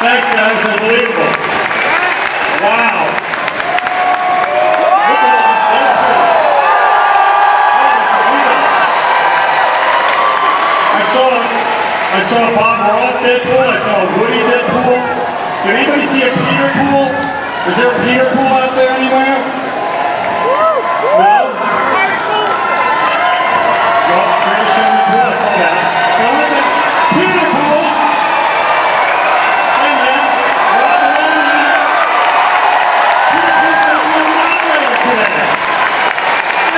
Thanks, guys. Unbelievable. Wow. Look at all these Deadpools. I saw Bob Ross Deadpool. I saw Woody Deadpool. Did anybody see a Peter Pool? Is there a Peter Pool out there anywhere? No? Well, Peter showed me pool. I saw that. Now look at Peter Pool. Hey man, Rob Maloney. Peter Pool's going to be a moderator today.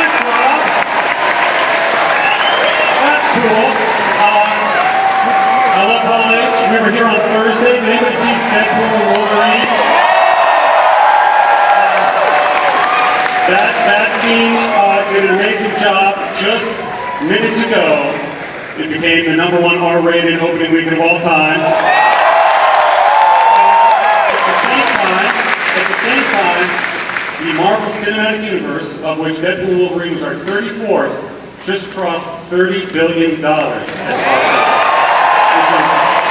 Thanks, Rob. That's cool. I love Hall H. We were here on Thursday. Did anybody see Deadpool and Wolverine? That team did an amazing job. Just minutes ago, it became the #1 R-rated opening weekend of all time. At the same time, the Marvel Cinematic Universe, of which Deadpool and Wolverine was our 34th, just crossed $30 billion.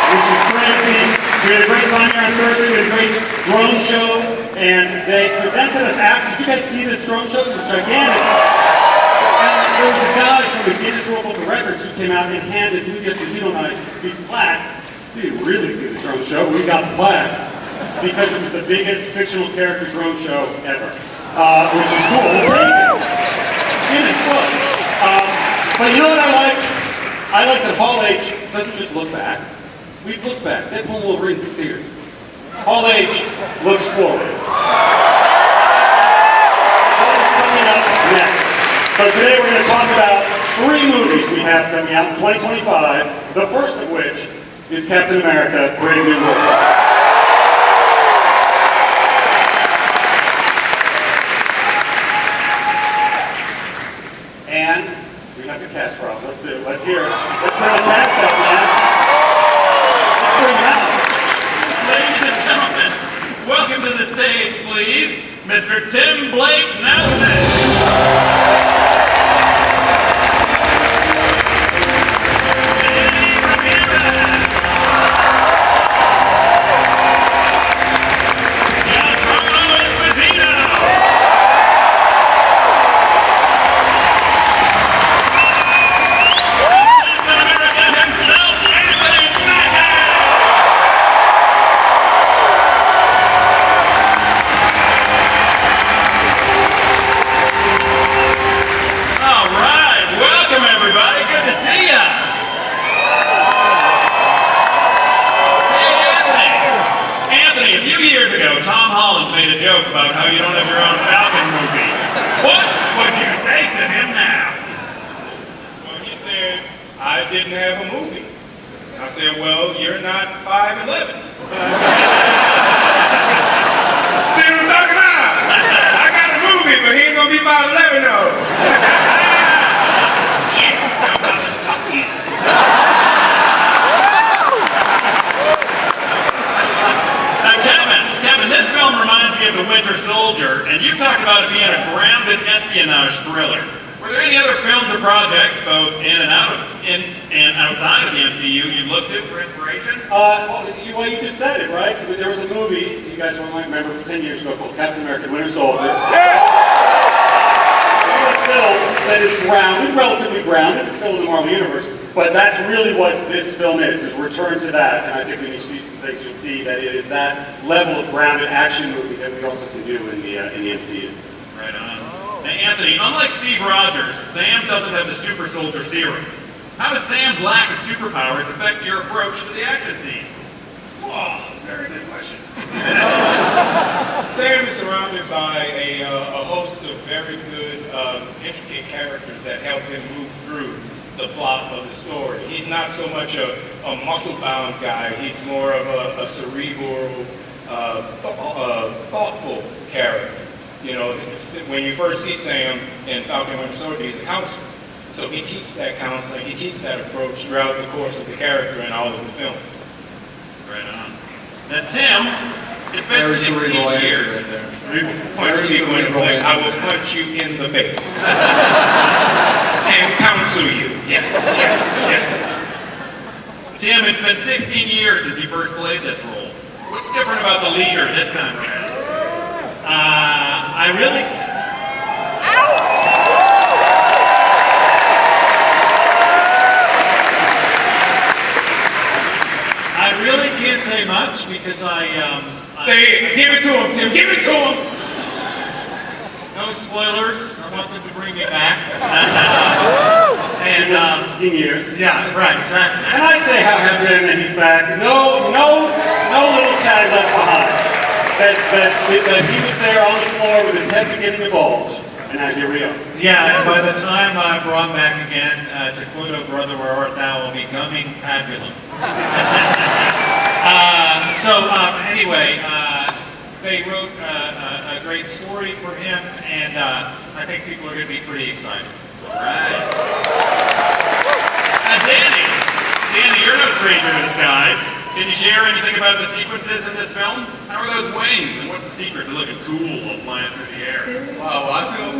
Which is crazy. We had a great time here on Thursday. We had a great drone show, and they presented us after. Did you guys see this drone show? It was gigantic. And there was a guy from the Guinness World Book of Records who came out and handed Lucas Casino Night these plaques. We didn't really do the drone show. We got the plaques because it was the biggest fictional character drone show ever, which is cool. We'll take it. Guinness Book. But you know what I like? I like that Hall H doesn't just look back. We've looked back. Deadpool and Wolverine's in theaters. Hall H looks forward. What is coming up next? So today we're going to talk about 3 movies we have coming out in 2025, the first of which is Captain America, Brave New World. And we have the cast, Rob. Let's hear it. Let's bring the cast up, man. Ladies and gentlemen, welcome to the stage, please, Mr. Tim Blake Nelson. About how you don't have your own Falcon movie. What would you say to him now? Well, he said, I didn't have a movie. I said, well, you're not 5'11". See what I'm talking about? I got a movie, but he ain't gonna be 5'11" though. Yes, how about the puppy? Kevin, this film reminds me of The Winter Soldier, and you've talked about it being a grounded espionage thriller. Were there any other films or projects, both in and outside of the MCU, you looked to for inspiration? Well, you just said it, right? There was a movie, you guys might remember, for 10 years ago called Captain America, Winter Soldier. A film that is grounded, relatively grounded, it's still in the Marvel Universe, but that's really what this film is a return to that, and I think when you see some things, you'll see that it is that level of grounded action movie that we also can do in the MCU. Right on. Now, Anthony, unlike Steve Rogers, Sam doesn't have the super soldier serum. How does Sam's lack of superpowers affect your approach to the action scenes? Whoa, very good question. Sam is surrounded by a host of very good, intricate characters that help him move through the plot of the story. He's not so much a muscle-bound guy. He's more of a cerebral, thoughtful character. You know, when you first see Sam in Falcon Winter Soldier, he's a counselor. So he keeps that counseling, he keeps that approach throughout the course of the character in all of the films. Right on. Now, Tim, it's been 16 years. Right there. Punch people in the face. I will punch you in the face. And counsel you. Yes, yes, yes. Tim, it's been 16 years since you first played this role. What's different about the leader this time around? I really. I really can't say much because Say it. Give it to him, Tim. Give it to him. No spoilers. I want them to bring me back. And 16 years. Yeah, right, exactly. And I say how happy I am that he's back. No little Chad left behind. That he was there on the floor with his head beginning to bulge. And now here we are. Yeah, and by the time I brought back again, to quote "O Brother, Where Art Thou" will be coming fabulous. Anyway, they wrote a great story for him, and I think people are going to be pretty excited. All right. Danny, you're no stranger to the skies. Can you share anything about the sequences in this film? How are those wings, and what's the secret to looking cool while flying through the air? Wow, I feel.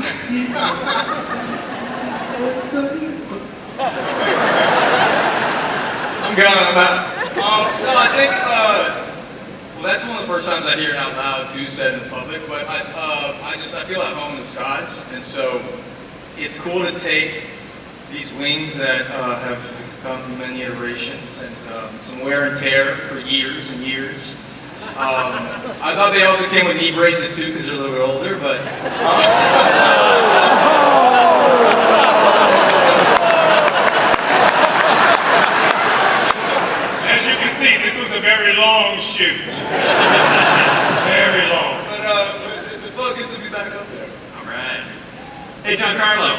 I'm going on that. No, I think, well, that's one of the first times I hear it out loud too, said in public, but I feel at home in the skies, and so it's cool to take these wings that have gone through many iterations and some wear and tear for years and years. I thought they also came with knee braces too because they're a little bit older, but as you can see, this was a very long shoot. Very long. But it felt good to be back up there. All right. Hey, Giancarlo.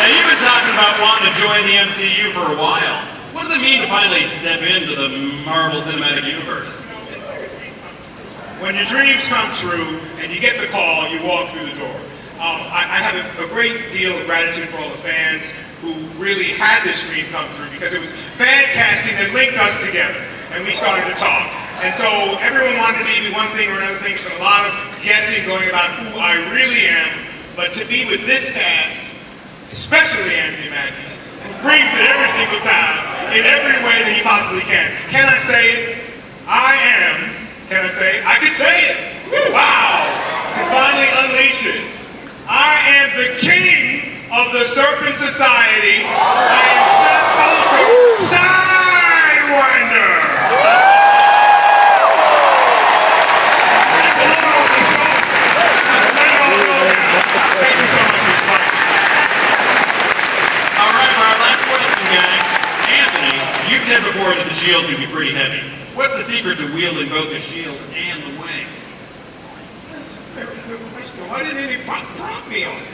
Now, you've been talking about wanting to join the MCU for a while. What does it mean to finally step into the Marvel Cinematic Universe? When your dreams come true and you get the call, you walk through the door. I have a great deal of gratitude for all the fans who really had this dream come through because it was fan casting that linked us together and we started to talk. And so everyone wanted me to do one thing or another thing, so a lot of guessing going about who I really am. But to be with this cast, especially Anthony Mackie, who brings it every single time in every way that he possibly can. Can I say it? I am. Can I say it? I can say it. Wow. And finally unleash it. I am the king of the Serpent Society. I am Seth Falco, Sidewinder. That's all over the show. Let it all go now. Thank you so much for playing. All right, for our last question, gang. Anthony, you've said before that the shield can be pretty heavy. What's the secret to wielding both the shield and the wings? That's a very good question. Why didn't any prompt me on it?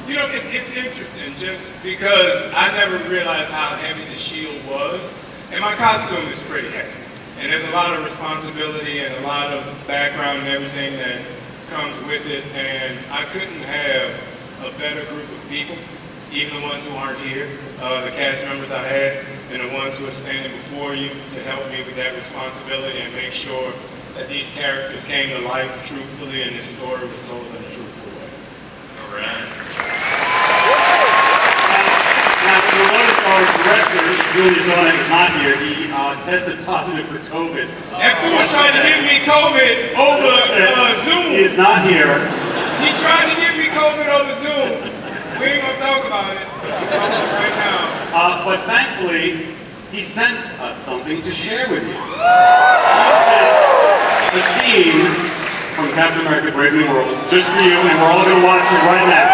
You know, it's interesting just because I never realized how heavy the shield was. And my costume is pretty heavy. And there's a lot of responsibility and a lot of background and everything that comes with it. And I couldn't have a better group of people, even the ones who aren't here, the cast members I had, and the ones who are standing before you to help me with that responsibility and make sure that these characters came to life truthfully and this story was told in a truthful way. All right. Now, you notice our director, Julius Zonek, is not here. He tested positive for COVID. Everyone tried to give me COVID over Zoom. He is not here. He tried to give me COVID over Zoom. We ain't gonna talk about it. I'm calling it right now. But thankfully, he sent us something to share with you. He sent a scene from Captain America: Brave New World just for you, and we're all going to watch it right now.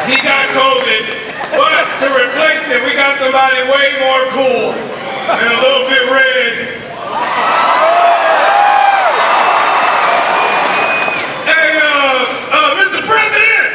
He got COVID, but to replace him, we got somebody way more cool and a little bit red. Hey, Mr. President!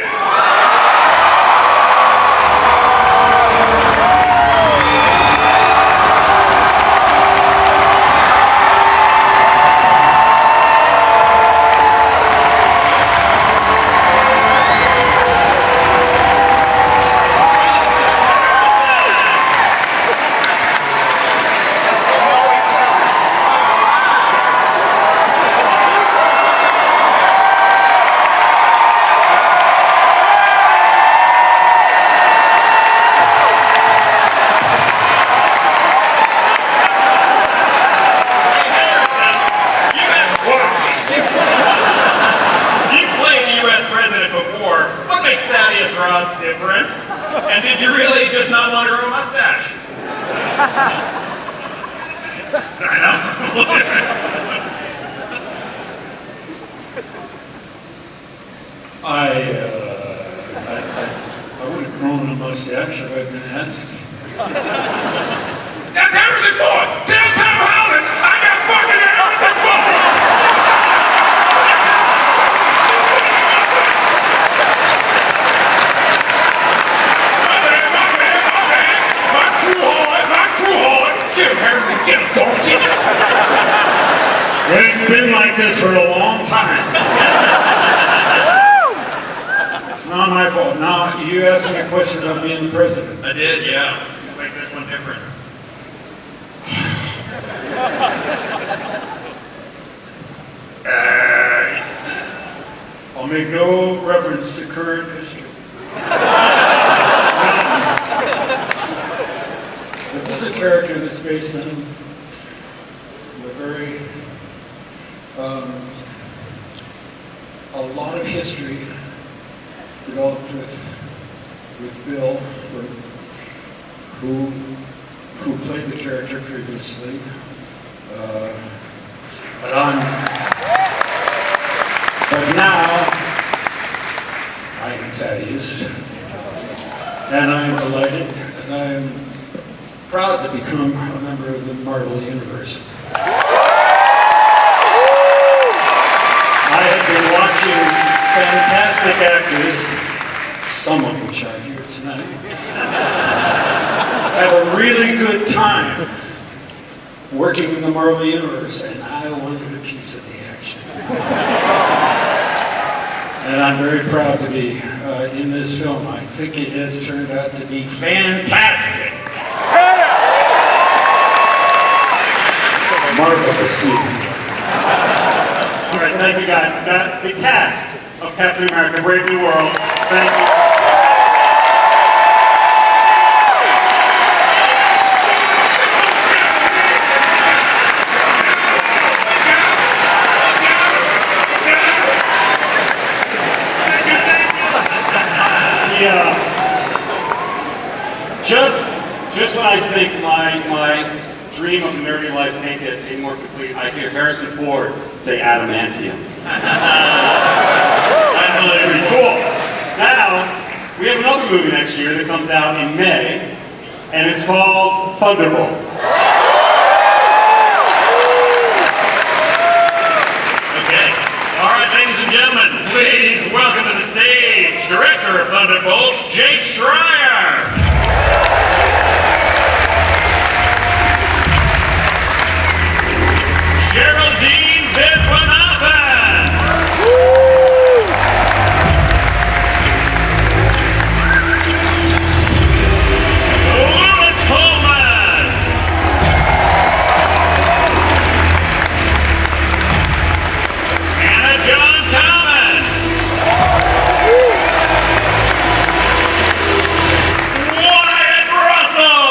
I would have grown a mustache if I'd been asked. That's Harrison Ford! Tell Tom Holland I got fucking Harrison Ford! My crew hard! Get him, Harrison! Get him, don't get him! It's been like this for a long time. It's not my fault. Now, you asked me a question about being the president. I did, yeah. Make this one different. I'll make no reference to current history. But this is a character that's based on a very, a lot of history developed with Bill, who played the character previously. But now, I am Thaddeus, and I am delighted, and I am proud to become a member of the Marvel Universe. I have been watching fantastic actors, some of which are here tonight, have a really good time working in the Marvel Universe, and I wanted a piece of the action. And I'm very proud to be in this film. I think it has turned out to be fantastic. Marvelous. All right, thank you guys. The cast of Captain America: Brave New World. Thank you. Just when I think my dream of a nerdy life can't get any more complete, I hear Harrison Ford say adamantium. That's really pretty cool. Now, we have another movie next year that comes out in May, and it's called Thunderbolts. Okay. All right, ladies and gentlemen, please welcome to the stage, director of Thunderbolts, Jake Schreier. Geraldine Viswanathan. Louis Coleman. Anna John Common. Wyatt Russell.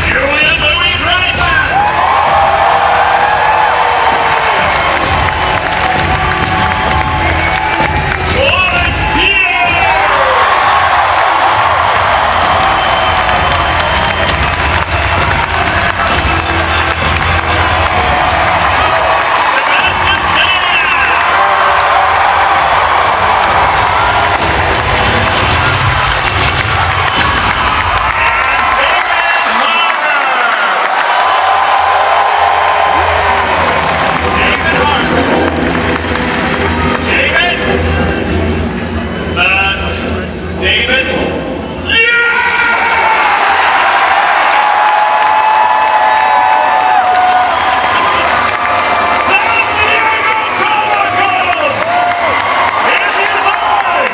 Julian Louis Dreyfus. Florence Pugh. Sebastian Stan. David? San Diego Comic-Con! It is I,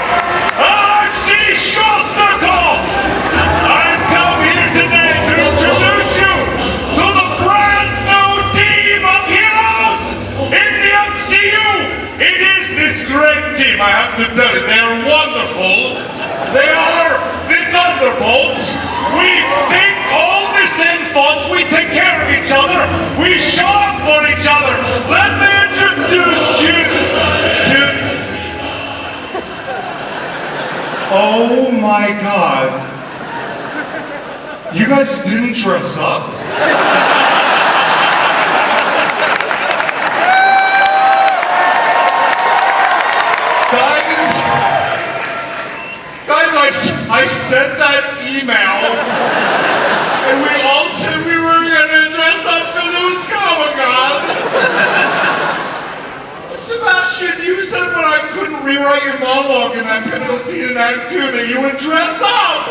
Alexei Shostakov! I've come here today to introduce you to the brand new team of heroes in the MCU! It is this great team, I have to tell you. They are wonderful. They are the Thunderbolts. We think all the same thoughts. We take care of each other. We show up for each other. Let me introduce you to... Oh my God. You guys didn't dress up? Guys, I sent that email, and we all said we were gonna dress up because it was Comic-Con. Sebastian, you said when I couldn't rewrite your monologue in that pivotal scene in Act 2 that you would dress up.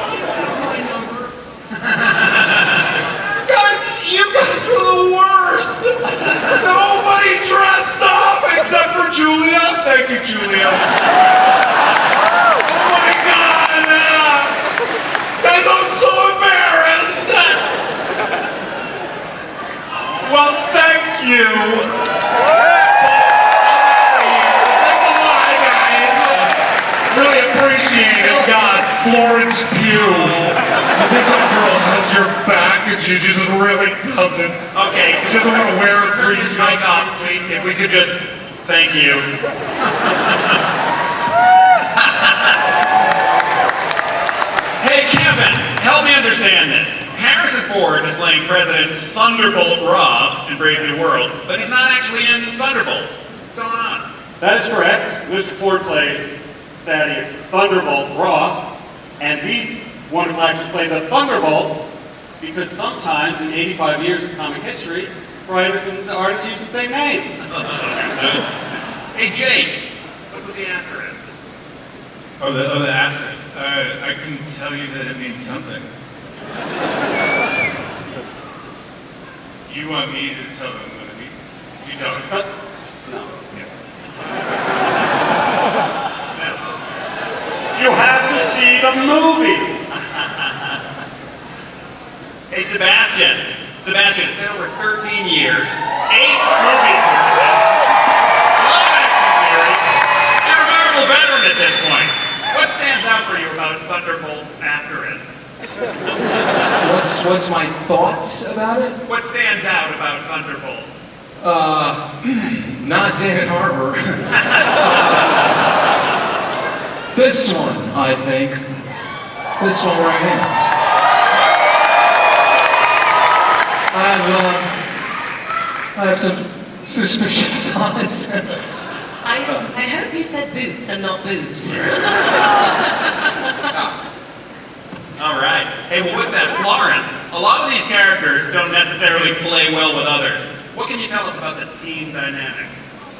You guys were the worst. Nobody dressed up except for Julia. Thank you, Julia. Oh my God. Guys, I'm so embarrassed. Well, thank you. Thanks a lot, guys. Really appreciate it. God, Florence Pugh. I think that girl has your back and she just really doesn't. Okay. She doesn't want to wear it for Turn your mic off, please. If we could just, thank you. Hey, Kevin, help me understand this. Harrison Ford is playing President Thunderbolt Ross in Brave New World, but he's not actually in Thunderbolts. What's going on? That is correct. Mr. Ford plays Thaddeus Thunderbolt Ross, and these wonderful actors play the Thunderbolts because sometimes in 85 years of comic history, writers and artists use the same name. Understood. Hey, Jake, what's with the asterisk? Oh, the asterisk. I can tell you that it means something. You want me to tell them what it means? You don't. No. Yeah. You have to see the movie. Hey, Sebastian. Sebastian, it's been over 13 years, 8 movie appearances, live action series. You're a Marvel veteran at this point. What stands out for you about Thunderbolts asterisk? What's my thoughts about it? What stands out about Thunderbolts? Not David Harbour. This one, I think. This one right here. I have some suspicious thoughts. I hope you said boots and not boobs. All right. Hey, well, with that, Florence, a lot of these characters don't necessarily play well with others. What can you tell us about the team dynamic?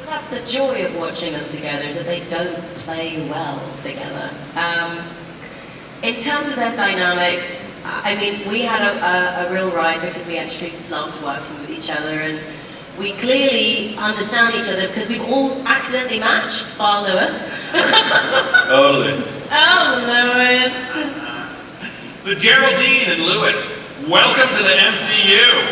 That's the joy of watching them together, is that they don't play well together. In terms of their dynamics, I mean, we had a real ride because we actually loved working with each other, and we clearly understand each other because we've all accidentally matched, bar Lewis. Totally. Oh, Lewis. The Geraldine and Lewis, welcome to the MCU.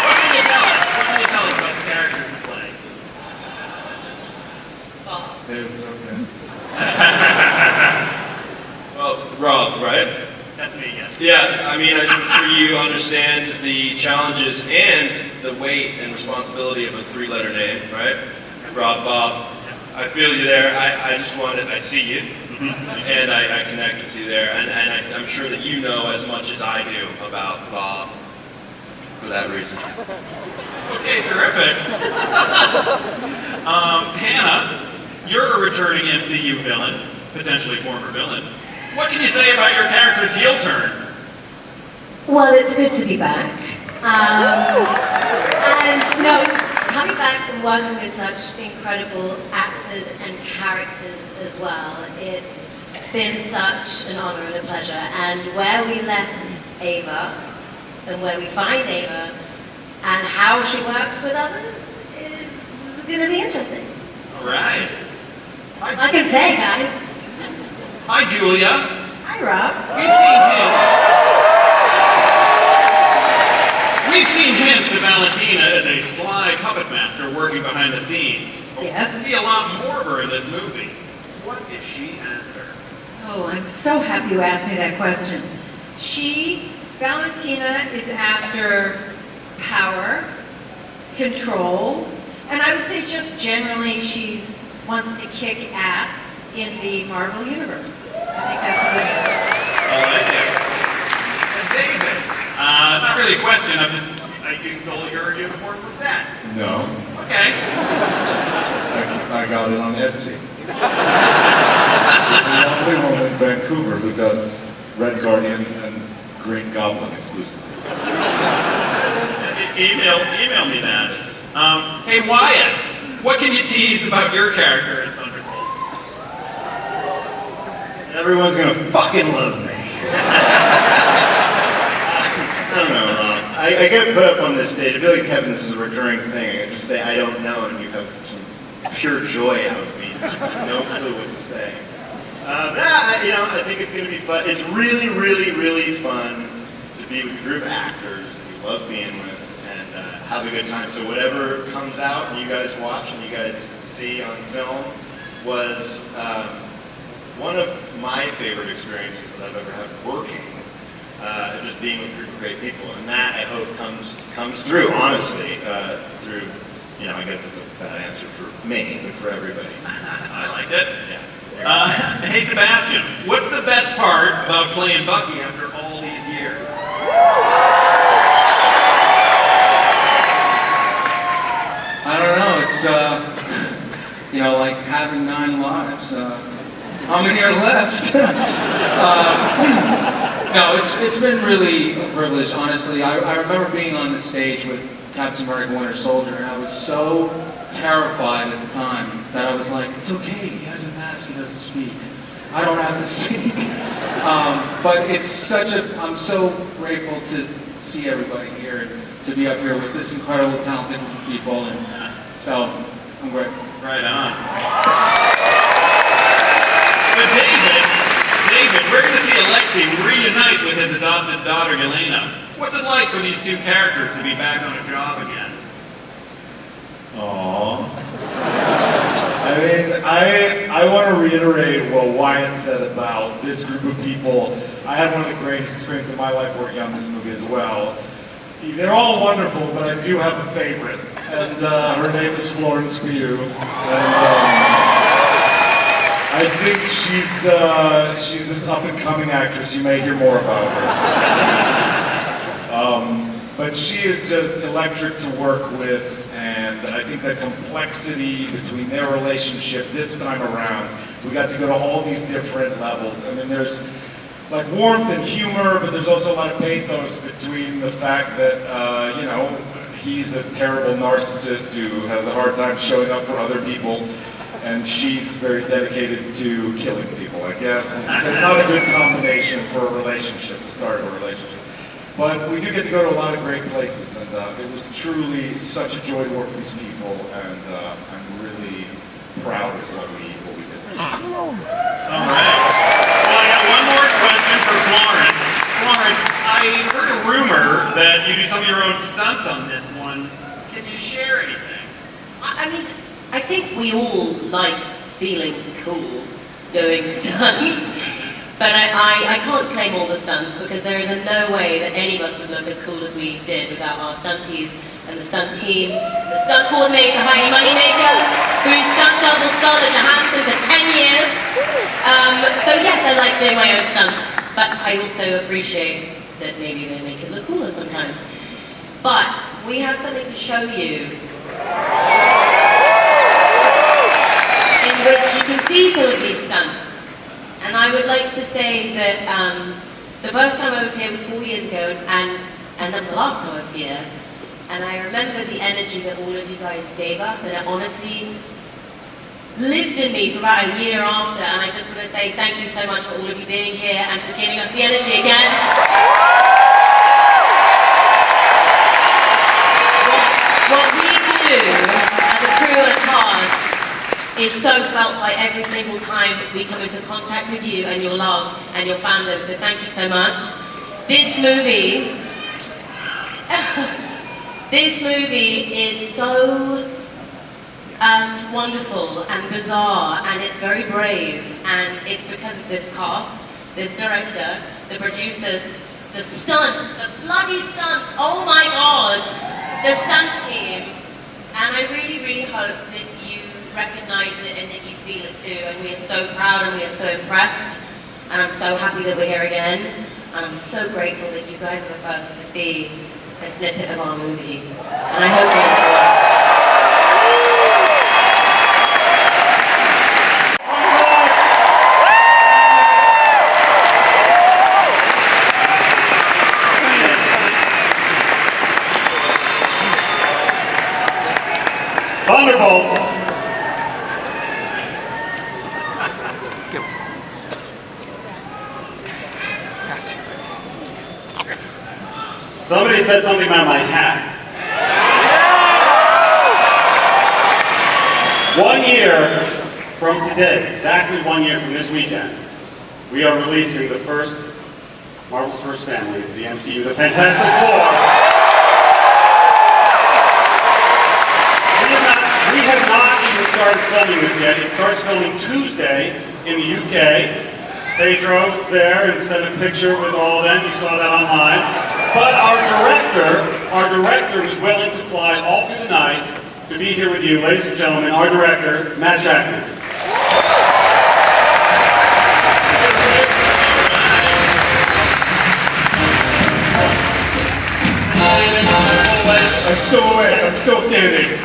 What can you tell us? What can you tell us about the characters you play? It's okay. Well, Rob, right? That's me, yes. Yeah, I mean, I'm sure you understand the challenges and the weight and responsibility of a 3-letter name, right? Rob, Bob. I feel you there. I just wanted, I see you, and I connect with you there, and I'm sure that you know as much as I do about Bob for that reason. Okay, terrific. Hannah, you're a returning MCU villain, potentially former villain. What can you say about your character's heel turn? Well, it's good to be back. And no, coming back and working with such incredible actors and characters as well, it's been such an honor and a pleasure. And where we left Ava, and where we find Ava, and how she works with others is going to be interesting. All right. I can say, guys. Hi, Julia. Hi, Rob. We've seen hints of Valentina as a sly puppet master working behind the scenes. Yes. We see a lot more of her in this movie. What is she after? Oh, I'm so happy you asked me that question. Valentina is after power, control, and I would say just generally wants to kick ass in the Marvel Universe. I think that's a good answer. really a question. You stole your uniform from set. No. Okay. I got it on Etsy. The only one in Vancouver who does Red Guardian and Green Goblin exclusively. Email me that. Hey Wyatt, what can you tease about your character in Thunderbolts? Everyone's gonna fucking love me. I don't know, I get put up on this stage. I feel like, Kevin, this is a recurring thing. I can just say I don't know, and you have some pure joy out of me. No clue what to say. I think it's gonna be fun. It's really, really, really fun to be with a group of actors that you love being with and have a good time. So whatever comes out and you guys watch and you guys see on film was one of my favorite experiences that I've ever had working. Just being with a group of great people, and that I hope comes through. Honestly, through I guess it's a bad answer for me, but for everybody. I liked it. Yeah. Hey Sebastian, what's the best part about playing Bucky after all these years? I don't know. It's like having 9 lives. How many are left? No, it's been really a privilege, honestly. I remember being on the stage with Captain America Winter Soldier, and I was so terrified at the time that I was like, it's okay, he has a mask, he doesn't speak. I don't have to speak. But it's I'm so grateful to see everybody here and to be up here with this incredible, talented group of people, and so I'm grateful. Right on. So David, we're going to see Alexei reunite with his adopted daughter, Yelena. What's it like for these two characters to be back on a job again? Aww. I mean, I want to reiterate what Wyatt said about this group of people. I had one of the greatest experiences of my life working on this movie as well. They're all wonderful, but I do have a favorite, and her name is Florence Pugh. And, I think she's this up-and-coming actress. You may hear more about her. But she is just electric to work with, and I think the complexity between their relationship this time around, we got to go to all these different levels. I mean, there's like warmth and humor, but there's also a lot of pathos between the fact that, he's a terrible narcissist who has a hard time showing up for other people. And she's very dedicated to killing people, I guess. It's not a good combination for a relationship, the start of a relationship. But we do get to go to a lot of great places, and it was truly such a joy to work with these people, and I'm really proud of what we did. All right. Well, I got one more question for Florence. Florence, I heard a rumor that you do some of your own stunts on this one. Can you share anything? I mean, I think we all like feeling cool doing stunts, but I can't claim all the stunts because there is no way that any of us would look as cool as we did without our stunties and the stunt team, the stunt coordinator, Heidi Moneymaker, who's stunt double Scarlett Johansson for 10 years. So yes, I like doing my own stunts, but I also appreciate that maybe they make it look cooler sometimes. But we have something to show you, in which you can see some of these stunts. And I would like to say that the first time I was here was 4 years ago, and then the last time I was here. And I remember the energy that all of you guys gave us, and it honestly lived in me for about a year after. And I just want to say thank you so much for all of you being here and for giving us the energy again. What we do as a crew and a cast is so felt by every single time we come into contact with you and your love and your fandom, so thank you so much. This movie is so wonderful and bizarre, and it's very brave, and it's because of this cast, this director, the producers, the stunts, the bloody stunts, oh my god, the stunt team. And I really, really hope that you recognize it and that you feel it too. And we are so proud and we are so impressed. And I'm so happy that we're here again. And I'm so grateful that you guys are the first to see a snippet of our movie. And I hope you enjoy. Thunderbolts. Somebody said something about my hat. 1 year from today, exactly 1 year from this weekend, we are releasing the first, Marvel's first family into the MCU, the Fantastic Four. We have not even started filming this yet. It starts filming Tuesday in the UK. Pedro was there and sent a picture with all of them. You saw that online. But our director was willing to fly all through the night to be here with you, ladies and gentlemen, our director, Matt Jackman. I'm still awake. I'm still standing.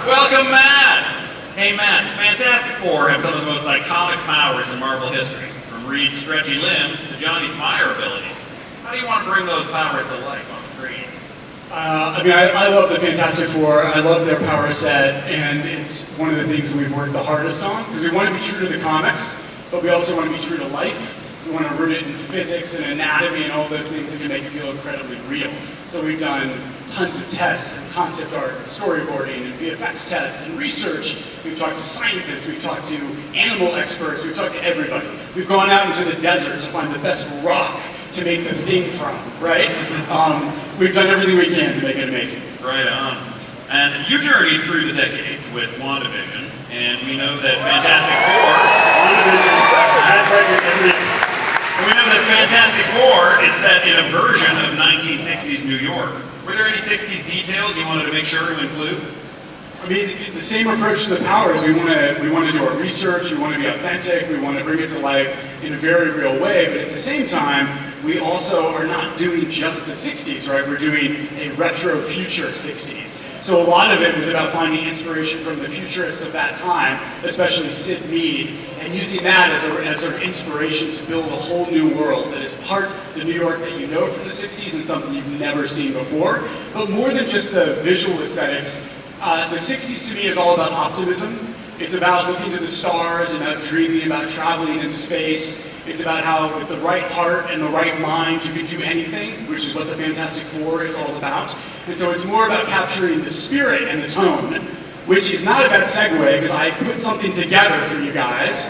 Welcome, Matt! Hey, Matt, Fantastic Four have some of the most iconic powers in Marvel history, from Reed's stretchy limbs to Johnny's fire abilities. How do you want to bring those powers to life on screen? I love the Fantastic Four. I love their power set, and it's one of the things we've worked the hardest on, because we want to be true to the comics, but we also want to be true to life. We want to root it in physics and anatomy and all those things that can make it feel incredibly real. So we've done tons of tests and concept art and storyboarding and VFX tests and research. We've talked to scientists, we've talked to animal experts, we've talked to everybody. We've gone out into the desert to find the best rock to make the thing from, right? We've done everything we can to make it amazing. Right on. And you journeyed through the decades with WandaVision, and we know that Fantastic Four... And we know that Fantastic Four is set in a version of 1960s New York. Were there any 60s details you wanted to make sure to include? I mean, the same approach to the powers. We want to do our research, we want to be authentic, we want to bring it to life in a very real way, but at the same time, we also are not doing just the 60s, right? We're doing a retro future 60s. So a lot of it was about finding inspiration from the futurists of that time, especially Sid Mead, and using that as sort of inspiration to build a whole new world that is part the New York that you know from the 60s and something you've never seen before. But more than just the visual aesthetics, the 60s to me is all about optimism. It's about looking to the stars, about dreaming, about traveling into space. It's about how with the right heart and the right mind you can do anything, which is what the Fantastic Four is all about. And so it's more about capturing the spirit and the tone, which is not a bad segue because I put something together for you guys.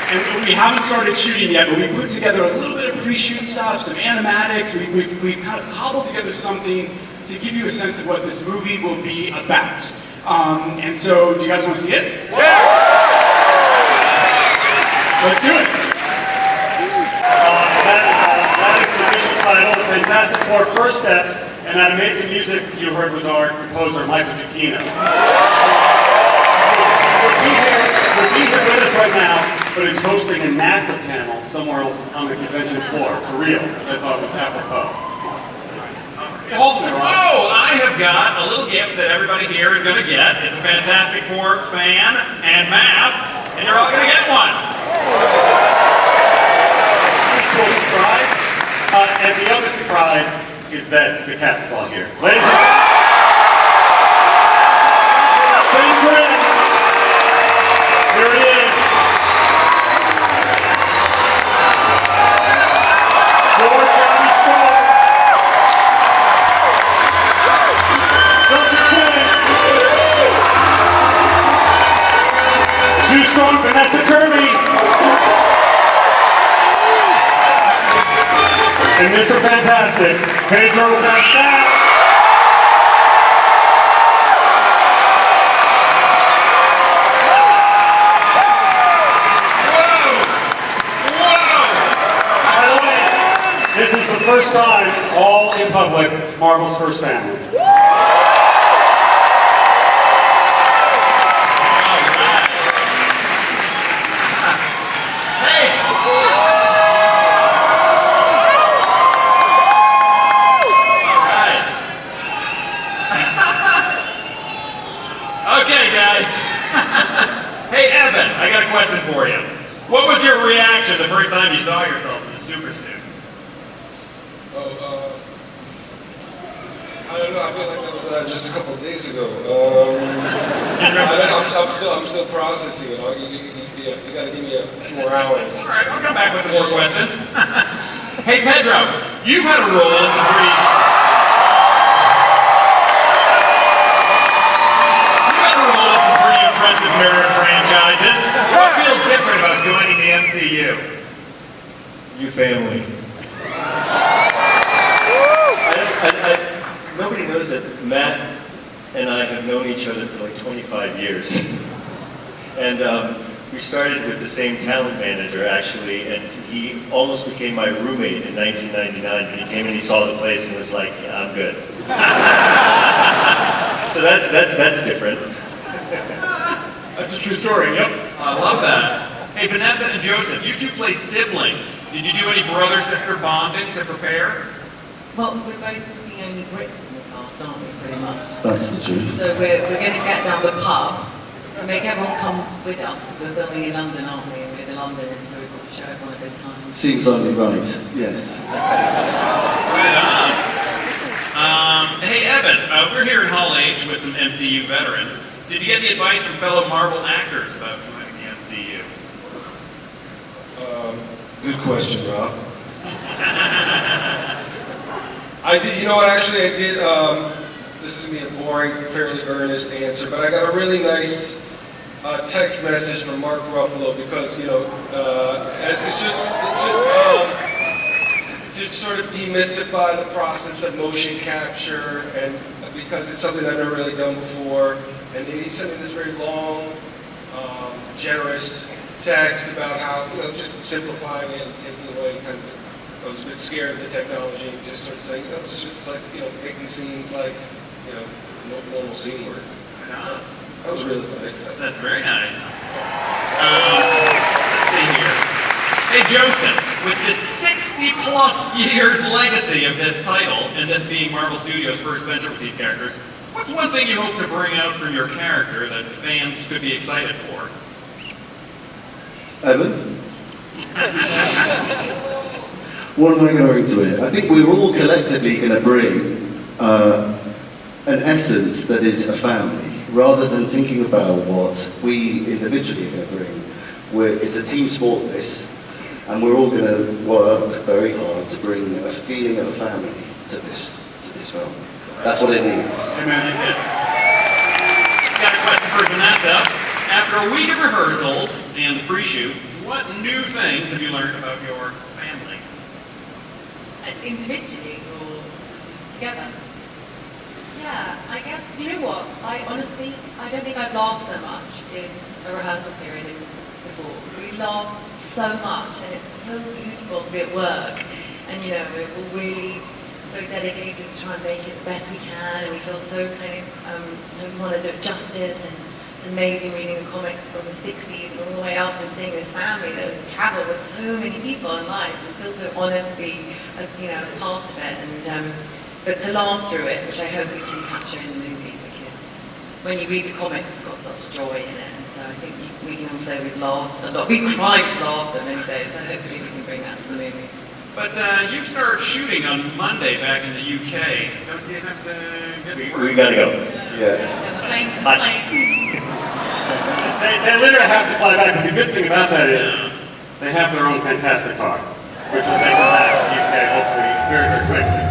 And we haven't started shooting yet, but we put together a little bit of pre-shoot stuff, some animatics. We've kind of cobbled together something to give you a sense of what this movie will be about. And so, do you guys want to see it? Yeah! Let's do it. That is the official title, The Fantastic Four First Steps, and that amazing music you heard was our composer, Michael Giacchino. He'll be here with us right now, but he's hosting a NASA panel somewhere else on the convention floor, for real, which I thought was apropos. Hold on there, Rob. Oh, I have got a little gift that everybody here is going to get. It's a Fantastic Four fan and map, and you're all going to get one. Cool surprise. And the other surprise is that the cast is all here. Ladies and gentlemen, Ben Grimm. Here he is. George Johnny Storm. Sue Storm, Vanessa Kirby. And Mr. Fantastic, Pedro Pascal. By the way, this is the first time, all in public, Marvel's first family. your reaction the first time you saw yourself in a super suit? I don't know. I feel like that was just a couple of days ago. I'm still processing it. You got to give me a few more hours. All right, I'll come back with some more questions. Hey, Pedro, you've had a role in some pretty... impressive nerd franchises. What feels different about joining the MCU? You family. Nobody knows that Matt and I have known each other for like 25 years. And we started with the same talent manager, actually, and he almost became my roommate in 1999. When he came and he saw the place and was like, yeah, I'm good. So that's different. That's a true story, yep. I love that. Hey, Vanessa and Joseph, you two play siblings. Did you do any brother-sister bonding to prepare? Well, we're both the only Brits in the cast, aren't we, pretty much? That's the truth. So we're going to get down the pub and make everyone come with us, because we're filming in London, aren't we? And we're in London, so we've got to show everyone a good time. Seems only right, yes. Right on. Hey, Evan, we're here in Hall H with some MCU veterans. Did you get any advice from fellow Marvel actors about joining the MCU? Good question, Rob. I did. You know what? Actually, I did. This is gonna be a boring, fairly earnest answer, but I got a really nice text message from Mark Ruffalo because as it's just to sort of demystify the process of motion capture, and because it's something I've never really done before. And he sent me this very long, generous text about how, just simplifying it and taking away kind of, I was a bit scared of the technology and just sort of saying, it's just like, making scenes like, normal scene work. So that was really nice. That's very nice. Let's see here. Hey, Joseph, with the 60-plus years legacy of this title, and this being Marvel Studios' first venture with these characters, what's one thing you hope to bring out from your character that fans could be excited for? Evan? What am I going to it? I think we're all collectively going to bring an essence that is a family, rather than thinking about what we individually are going to bring. It's a team sport, this, and we're all going to work very hard to bring a feeling of a family to this film. That's what it needs. Amen. Got a question for Vanessa. After a week of rehearsals and pre-shoot, what new things have you learned about your family? Individually or together? Yeah, I guess, you know what? I don't think I've laughed so much in a rehearsal period before. We laugh so much, and it's so beautiful to be at work. And we're all really so dedicated to try and make it the best we can, and we feel so kind of, we want to do it justice, and it's amazing reading the comics from the 60s all the way up and seeing this family that has traveled with so many people in life. We feel so honored to be a part of it, and but to laugh through it, which I hope we can capture in the movie, because when you read the comics, it's got such joy in it, and so I think we can all say we've laughed a lot. We cried with laughter many days, so hopefully we can bring that to the movie. But you start shooting on Monday back in the UK. Don't you have to get We gotta go. Yeah. They literally have to fly back, but the good thing about that is they have their own fantastic car, which will take them back to the UK hopefully very, very quickly.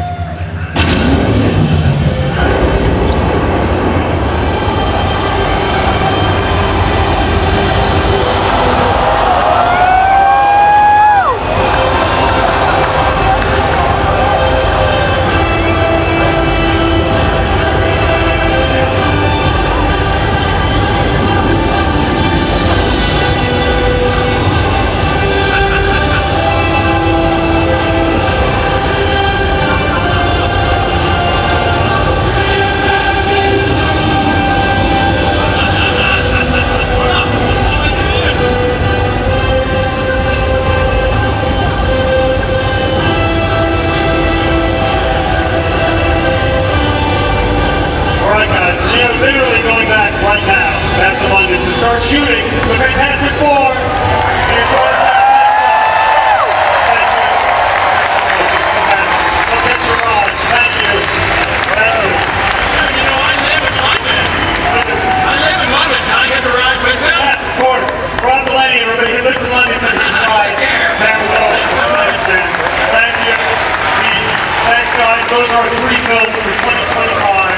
those are 3 films for 2025.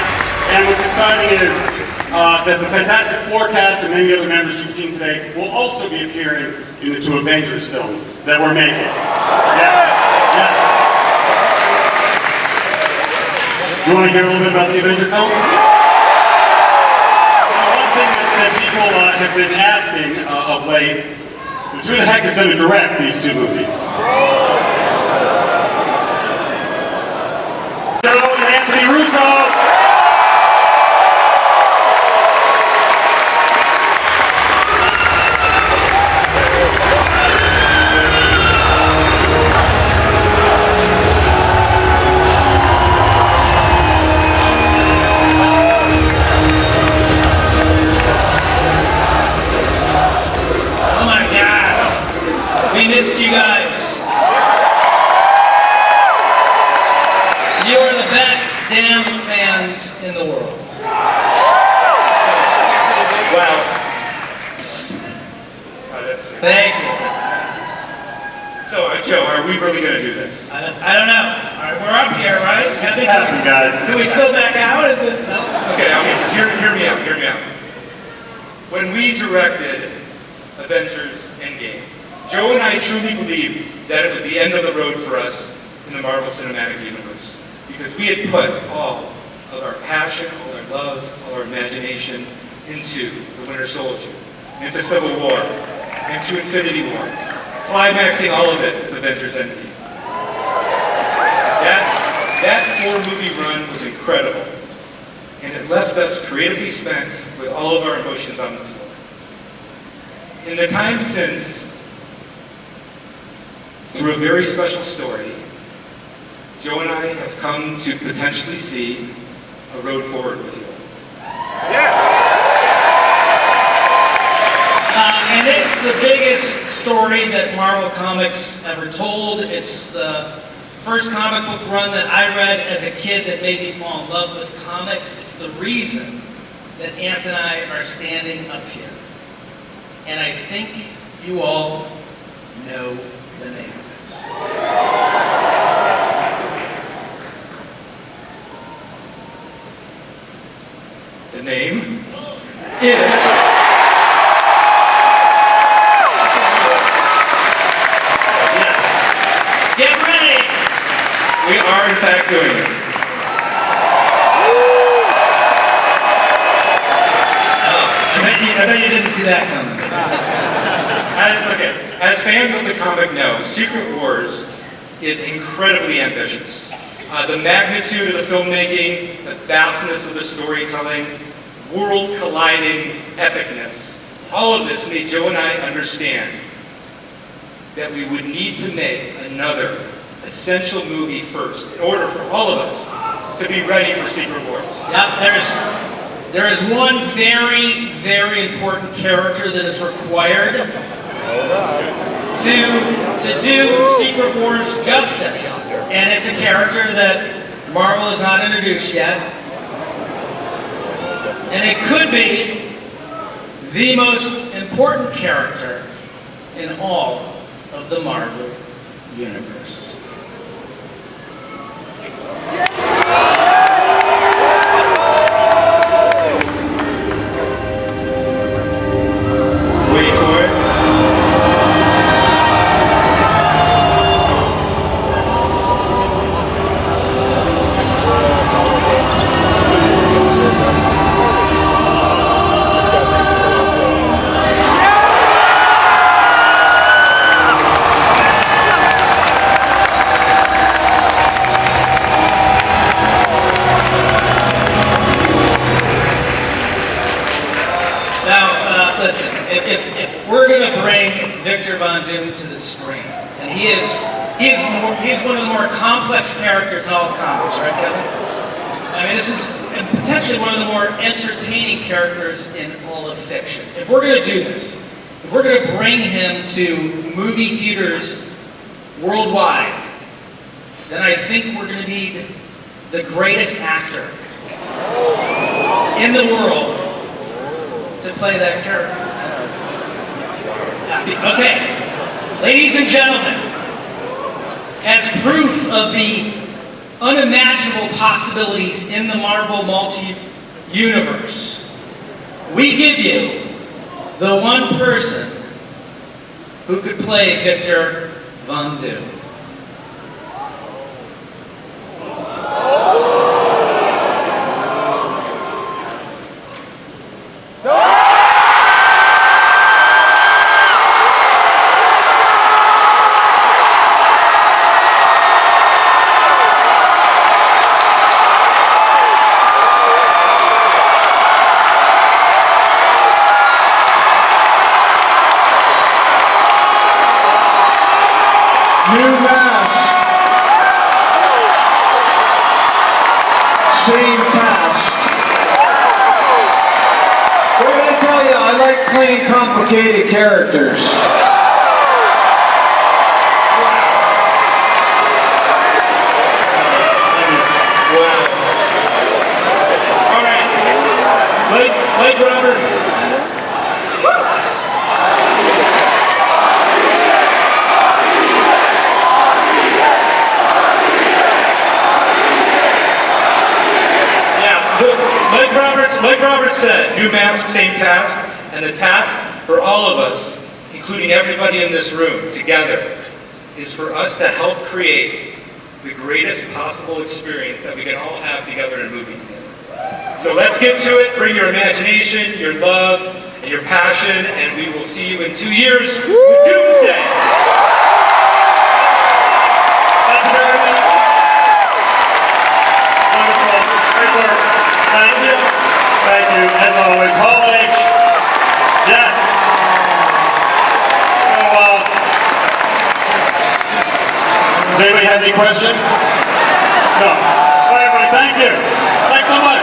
And what's exciting is that the Fantastic Four cast and many other members you've seen today will also be appearing in the 2 Avengers films that we're making. Yes, yes. You want to hear a little bit about the Avenger films? One thing that people have been asking of late is who the heck is going to direct these 2 movies? Joe and Anthony Russo. We missed you guys. You are the best damn fans in the world. Wow. Thank you. So, Joe, are we really going to do this? I don't know. All right, we're up here, right? Happens, guys. Do we still back out? Is it? No? Okay, just hear me out. When we directed Avengers Endgame, Joe and I truly believed that it was the end of the road for us in the Marvel Cinematic Universe, because we had put all of our passion, all our love, all our imagination into the Winter Soldier, into Civil War, into Infinity War, climaxing all of it with Avengers Endgame. That 4-movie run was incredible, and it left us creatively spent with all of our emotions on the floor. In the time since, through a very special story, Joe and I have come to potentially see a road forward with you. And it's the biggest story that Marvel Comics ever told. It's the first comic book run that I read as a kid that made me fall in love with comics. It's the reason that Anthony and I are standing up here. And I think you all know the name of it. The name is... Get ready! We are in fact doing it. I bet you didn't see that coming. As fans of the comic know, Secret Wars is incredibly ambitious. The magnitude of the filmmaking, the vastness of the storytelling, world-colliding epicness, all of this made Joe and I understand that we would need to make another essential movie first in order for all of us to be ready for Secret Wars. Yep, there is one very, very important character that is required to do Secret Wars justice. And it's a character that Marvel has not introduced yet. And it could be the most important character in all of the Marvel Universe. Wait for it. Doom to the screen, and he is one of the more complex characters in all of comics, right, Kevin? I mean, this is potentially one of the more entertaining characters in all of fiction. If we're going to do this, if we're going to bring him to movie theaters worldwide, then I think we're going to need the greatest actor in the world to play that character. Okay, ladies and gentlemen, as proof of the unimaginable possibilities in the Marvel multi-universe. We give you the one person who could play Victor Von Doom. New mask. Same task. What did I tell you? I like playing complicated characters. Wow. All right. Blake Robert. Like Robert said, new mask, same task, and the task for all of us, including everybody in this room together, is for us to help create the greatest possible experience that we can all have together in a movie theater. So let's get to it. Bring your imagination, your love, and your passion, and we will see you in 2 years with Doomsday. Thank you very much. Wonderful. Great work. Thank you. Thank you, as always. Hall H. Yes. So, does anybody have any questions? No. All right, everybody, thank you. Thanks so much.